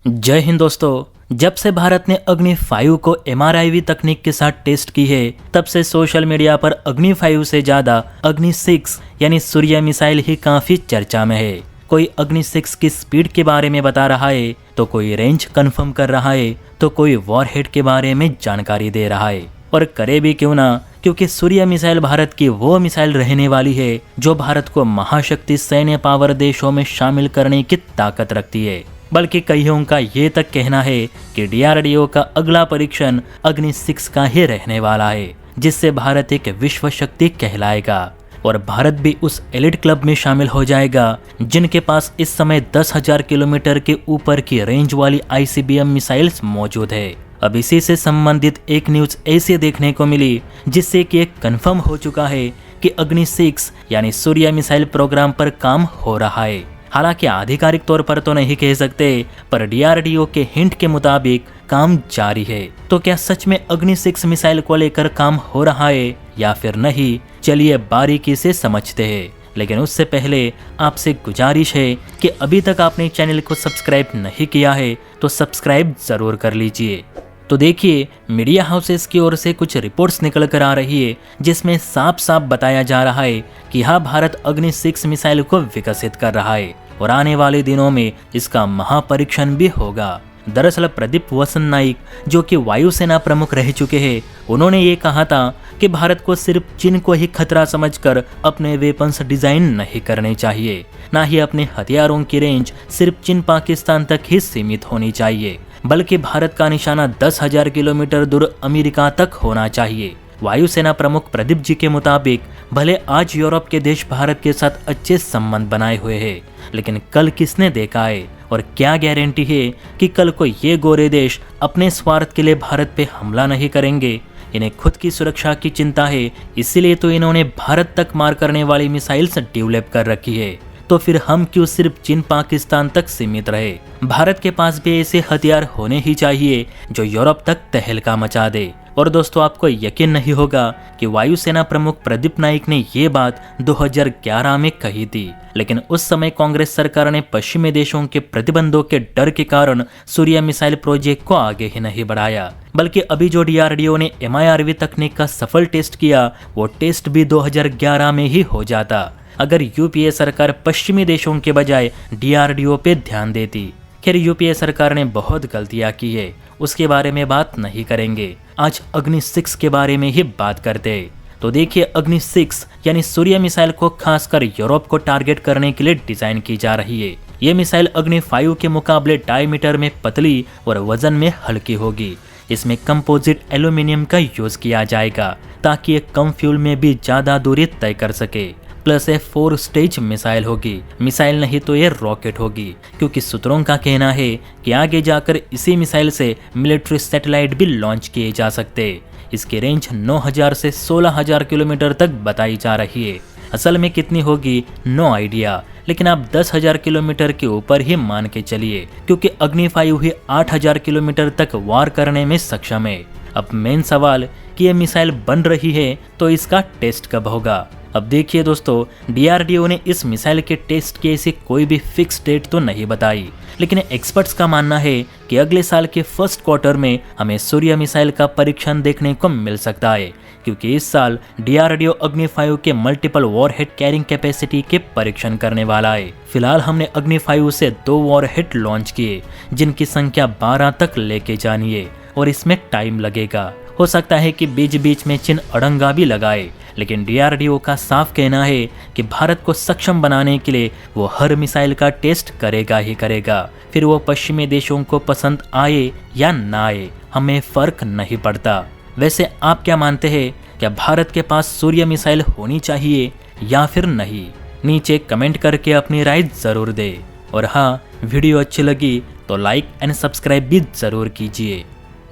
जय हिंद दोस्तों। जब से भारत ने अग्नि 5 को MRIV तकनीक के साथ टेस्ट की है, तब से सोशल मीडिया पर अग्नि 5 से ज्यादा अग्नि 6 यानी सूर्य मिसाइल ही काफी चर्चा में है। कोई अग्नि 6 की स्पीड के बारे में बता रहा है, तो कोई रेंज कंफर्म कर रहा है, तो कोई वॉरहेड के बारे में जानकारी दे रहा है। और करे भी क्यों ना, क्योंकि सूर्य मिसाइल भारत की वो मिसाइल रहने वाली है जो भारत को महाशक्ति सैन्य पावर देशों में शामिल करने की ताकत रखती है। बल्कि कईयों का ये तक कहना है कि DRDO का अगला परीक्षण अग्नि 6 का ही रहने वाला है, जिससे भारत एक विश्व शक्ति कहलाएगा और भारत भी उस एलिट क्लब में शामिल हो जाएगा जिनके पास इस समय 10,000 किलोमीटर के ऊपर की रेंज वाली ICBM मिसाइल्स मौजूद है। अब इसी से संबंधित एक न्यूज ऐसे देखने को मिली जिससे कि एक कंफर्म हो चुका है कि अग्नि 6 यानी सूर्य मिसाइल प्रोग्राम पर काम हो रहा है। हालांकि आधिकारिक तौर पर तो नहीं कह सकते, पर DRDO के हिंट के मुताबिक काम जारी है। तो क्या सच में अग्नि 6 मिसाइल को लेकर काम हो रहा है या फिर नहीं, चलिए बारीकी से समझते हैं। लेकिन उससे पहले आपसे गुजारिश है कि अभी तक आपने चैनल को सब्सक्राइब नहीं किया है तो सब्सक्राइब जरूर कर लीजिए। तो देखिए, मीडिया हाउसेस की ओर से कुछ रिपोर्ट्स निकल कर आ रही है जिसमें साफ साफ बताया जा रहा है कि हाँ, भारत अग्नि 6 मिसाइल को विकसित कर रहा है और आने वाले दिनों में इसका महापरीक्षण भी होगा। दरअसल प्रदीप वसंत नाइक, जो कि वायुसेना प्रमुख रह चुके हैं, उन्होंने ये कहा था कि भारत को सिर्फ चीन को ही खतरा समझकर अपने वेपन्स डिजाइन नहीं करने चाहिए, ना ही अपने हथियारों की रेंज सिर्फ चीन पाकिस्तान तक ही सीमित होनी चाहिए, बल्कि भारत का निशाना 10,000 किलोमीटर दूर अमेरिका तक होना चाहिए। वायुसेना प्रमुख प्रदीप जी के मुताबिक भले आज यूरोप के देश भारत के साथ अच्छे संबंध बनाए हुए हैं, लेकिन कल किसने देखा है और क्या गारंटी है कि कल को ये गोरे देश अपने स्वार्थ के लिए भारत पे हमला नहीं करेंगे। इन्हें खुद की सुरक्षा की चिंता है, इसीलिए तो इन्होंने भारत तक मार करने वाली मिसाइल्स डेवलप कर रखी है। तो फिर हम क्यों सिर्फ चीन पाकिस्तान तक सीमित रहे? भारत के पास भी ऐसे हथियार होने ही चाहिए जो यूरोप तक तहलका मचा दे। और दोस्तों, आपको यकीन नहीं होगा कि वायुसेना प्रमुख प्रदीप नाइक ने ये बात 2011 में कही थी, लेकिन उस समय कांग्रेस सरकार ने पश्चिमी देशों के प्रतिबंधों के डर के कारण सूर्य मिसाइल प्रोजेक्ट को आगे ही नहीं बढ़ाया। बल्कि अभी जो DRDO ने MIRV तकनीक का सफल टेस्ट किया, वो टेस्ट भी 2011 में ही हो जाता अगर UPA सरकार पश्चिमी देशों के बजाय DRDO पे ध्यान देती। खैर, UPA सरकार ने बहुत गलतियां की है, उसके बारे में बात नहीं करेंगे। आज अग्नि 6 के बारे में ही बात करते हैं। तो देखिए, अग्नि 6 यानी सूर्य मिसाइल को खासकर यूरोप को टारगेट करने के लिए डिजाइन की जा रही है। ये मिसाइल अग्नि 5 के मुकाबले डायमीटर में पतली और वजन में हल्की होगी। इसमें कंपोजिट एल्यूमिनियम का यूज किया जाएगा ताकि ये कम फ्यूल में भी ज्यादा दूरी तय कर सके। प्लस ये 4 स्टेज मिसाइल होगी। मिसाइल नहीं तो ये रॉकेट होगी, क्योंकि सूत्रों का कहना है कि आगे जाकर इसी मिसाइल से मिलिट्री सैटेलाइट भी लॉन्च किए जा सकते। इसकी रेंज 9,000 से 16,000 किलोमीटर तक बताई जा रही है। असल में कितनी होगी नो आइडिया, लेकिन आप 10,000 किलोमीटर के ऊपर ही मान के चलिए, क्योंकि अग्नि 5 ही 8,000 किलोमीटर तक वार करने में सक्षम है। अब मेन सवाल कि ये मिसाइल बन रही है तो इसका टेस्ट कब होगा? अब देखिए दोस्तों, DRDO ने इस मिसाइल के टेस्ट की ऐसी कोई भी फिक्स डेट तो नहीं बताई, लेकिन एक्सपर्ट्स का मानना है कि अगले साल के फर्स्ट क्वार्टर में हमें सूर्य मिसाइल का परीक्षण देखने को मिल सकता है, क्योंकि इस साल DRDO अग्नि 5 के मल्टीपल वॉरहेड कैरिंग कैपेसिटी के परीक्षण करने वाला है। फिलहाल हमने अग्नि 5 से 2 वॉरहेड लॉन्च किए, जिनकी संख्या 12 तक लेके जानी है और इसमें टाइम लगेगा। हो सकता है कि बीच बीच में चीन अड़ंगा भी लगाए, लेकिन DRDO का साफ कहना है कि भारत को सक्षम बनाने के लिए वो हर मिसाइल का टेस्ट करेगा ही करेगा। फिर वो पश्चिमी देशों को पसंद आए या ना आए, हमें फर्क नहीं पड़ता। वैसे आप क्या मानते हैं, क्या भारत के पास सूर्य मिसाइल होनी चाहिए या फिर नहीं? नीचे कमेंट करके अपनी राय जरूर दे। और हाँ, वीडियो अच्छी लगी तो लाइक एंड सब्सक्राइब भी जरूर कीजिए।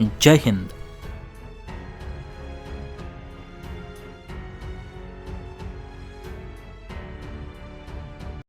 जय हिंद।